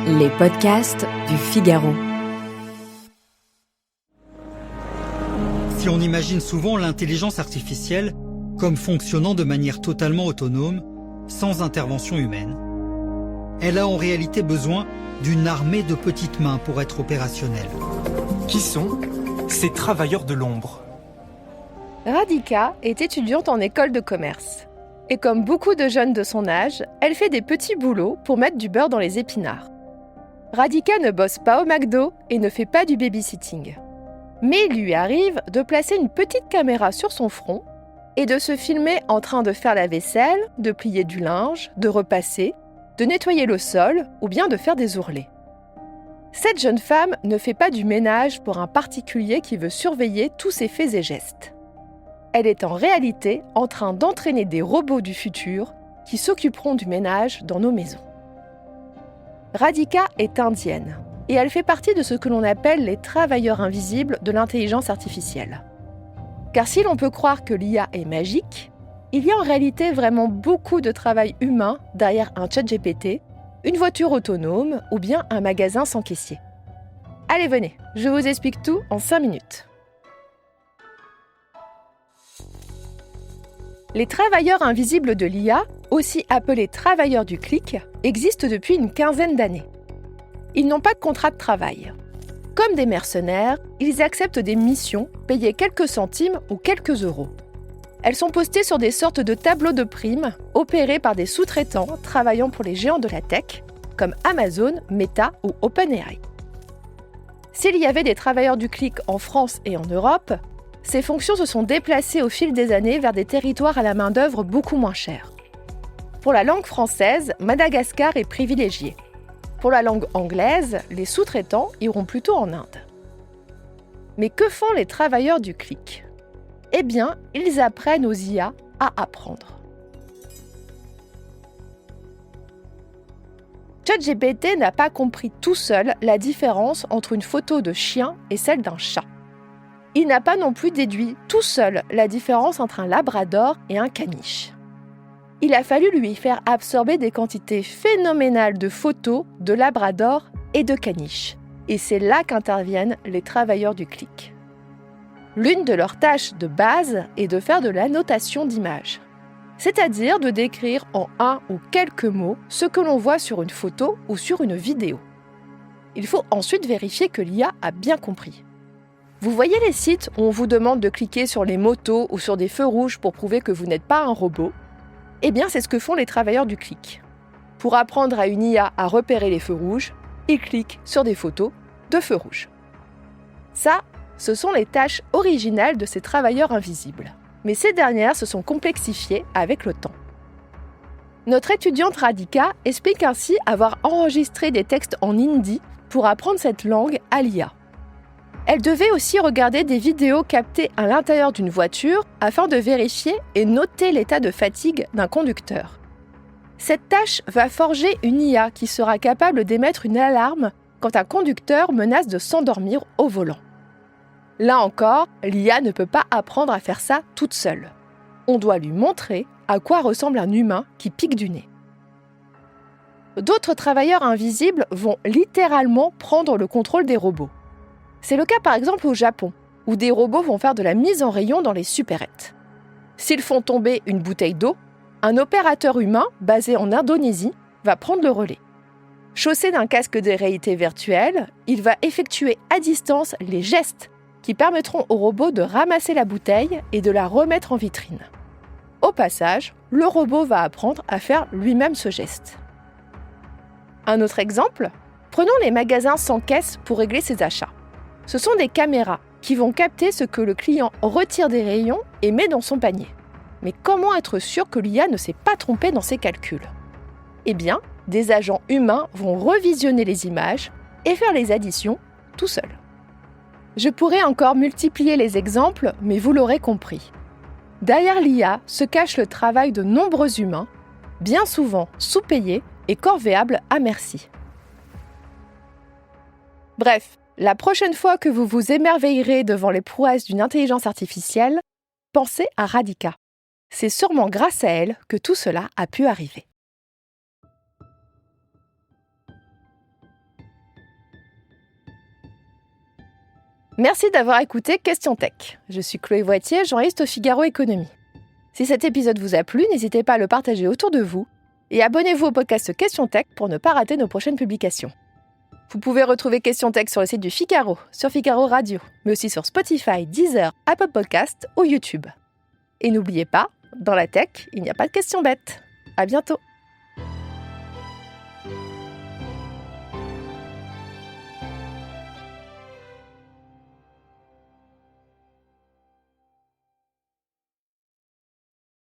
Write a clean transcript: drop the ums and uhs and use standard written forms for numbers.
Les podcasts du Figaro. Si on imagine souvent l'intelligence artificielle comme fonctionnant de manière totalement autonome, sans intervention humaine, elle a en réalité besoin d'une armée de petites mains pour être opérationnelle. Qui sont ces travailleurs de l'ombre ? Radhika est étudiante en école de commerce. Et comme beaucoup de jeunes de son âge, elle fait des petits boulots pour mettre du beurre dans les épinards. Radhika ne bosse pas au McDo et ne fait pas du babysitting. Mais il lui arrive de placer une petite caméra sur son front et de se filmer en train de faire la vaisselle, de plier du linge, de repasser, de nettoyer le sol ou bien de faire des ourlets. Cette jeune femme ne fait pas du ménage pour un particulier qui veut surveiller tous ses faits et gestes. Elle est en réalité en train d'entraîner des robots du futur qui s'occuperont du ménage dans nos maisons. Radhika est indienne et elle fait partie de ce que l'on appelle les travailleurs invisibles de l'intelligence artificielle. Car si l'on peut croire que l'IA est magique, il y a en réalité vraiment beaucoup de travail humain derrière un ChatGPT, une voiture autonome ou bien un magasin sans caissier. Allez, venez, je vous explique tout en 5 minutes. Les travailleurs invisibles de l'IA, aussi appelés travailleurs du clic, existent depuis une quinzaine d'années. Ils n'ont pas de contrat de travail. Comme des mercenaires, ils acceptent des missions payées quelques centimes ou quelques euros. Elles sont postées sur des sortes de tableaux de primes opérés par des sous-traitants travaillant pour les géants de la tech, comme Amazon, Meta ou OpenAI. S'il y avait des travailleurs du clic en France et en Europe, ces fonctions se sont déplacées au fil des années vers des territoires à la main-d'œuvre beaucoup moins chère. Pour la langue française, Madagascar est privilégié. Pour la langue anglaise, les sous-traitants iront plutôt en Inde. Mais que font les travailleurs du clic ? Eh bien, ils apprennent aux IA à apprendre. ChatGPT n'a pas compris tout seul la différence entre une photo de chien et celle d'un chat. Il n'a pas non plus déduit tout seul la différence entre un labrador et un caniche. Il a fallu lui faire absorber des quantités phénoménales de photos de labrador et de caniche. Et c'est là qu'interviennent les travailleurs du clic. L'une de leurs tâches de base est de faire de l'annotation d'images, c'est-à-dire de décrire en un ou quelques mots ce que l'on voit sur une photo ou sur une vidéo. Il faut ensuite vérifier que l'IA a bien compris. Vous voyez les sites où on vous demande de cliquer sur les motos ou sur des feux rouges pour prouver que vous n'êtes pas un robot ? Eh bien, c'est ce que font les travailleurs du clic. Pour apprendre à une IA à repérer les feux rouges, ils cliquent sur des photos de feux rouges. Ça, ce sont les tâches originales de ces travailleurs invisibles. Mais ces dernières se sont complexifiées avec le temps. Notre étudiante Radhika explique ainsi avoir enregistré des textes en hindi pour apprendre cette langue à l'IA. Elle devait aussi regarder des vidéos captées à l'intérieur d'une voiture afin de vérifier et noter l'état de fatigue d'un conducteur. Cette tâche va forger une IA qui sera capable d'émettre une alarme quand un conducteur menace de s'endormir au volant. Là encore, l'IA ne peut pas apprendre à faire ça toute seule. On doit lui montrer à quoi ressemble un humain qui pique du nez. D'autres travailleurs invisibles vont littéralement prendre le contrôle des robots. C'est le cas par exemple au Japon, où des robots vont faire de la mise en rayon dans les supérettes. S'ils font tomber une bouteille d'eau, un opérateur humain basé en Indonésie va prendre le relais. Chaussé d'un casque de réalité virtuelle, il va effectuer à distance les gestes qui permettront au robot de ramasser la bouteille et de la remettre en vitrine. Au passage, le robot va apprendre à faire lui-même ce geste. Un autre exemple, prenons les magasins sans caisse pour régler ses achats. Ce sont des caméras qui vont capter ce que le client retire des rayons et met dans son panier. Mais comment être sûr que l'IA ne s'est pas trompée dans ses calculs ? Eh bien, des agents humains vont revisionner les images et faire les additions tout seuls. Je pourrais encore multiplier les exemples, mais vous l'aurez compris. Derrière l'IA se cache le travail de nombreux humains, bien souvent sous-payés et corvéables à merci. Bref, la prochaine fois que vous vous émerveillerez devant les prouesses d'une intelligence artificielle, pensez à Radhika. C'est sûrement grâce à elle que tout cela a pu arriver. Merci d'avoir écouté Question Tech. Je suis Chloé Voitier, journaliste au Figaro Économie. Si cet épisode vous a plu, n'hésitez pas à le partager autour de vous et abonnez-vous au podcast Question Tech pour ne pas rater nos prochaines publications. Vous pouvez retrouver Question Tech sur le site du Figaro, sur Figaro Radio, mais aussi sur Spotify, Deezer, Apple Podcasts ou YouTube. Et n'oubliez pas, dans la tech, il n'y a pas de questions bêtes. À bientôt.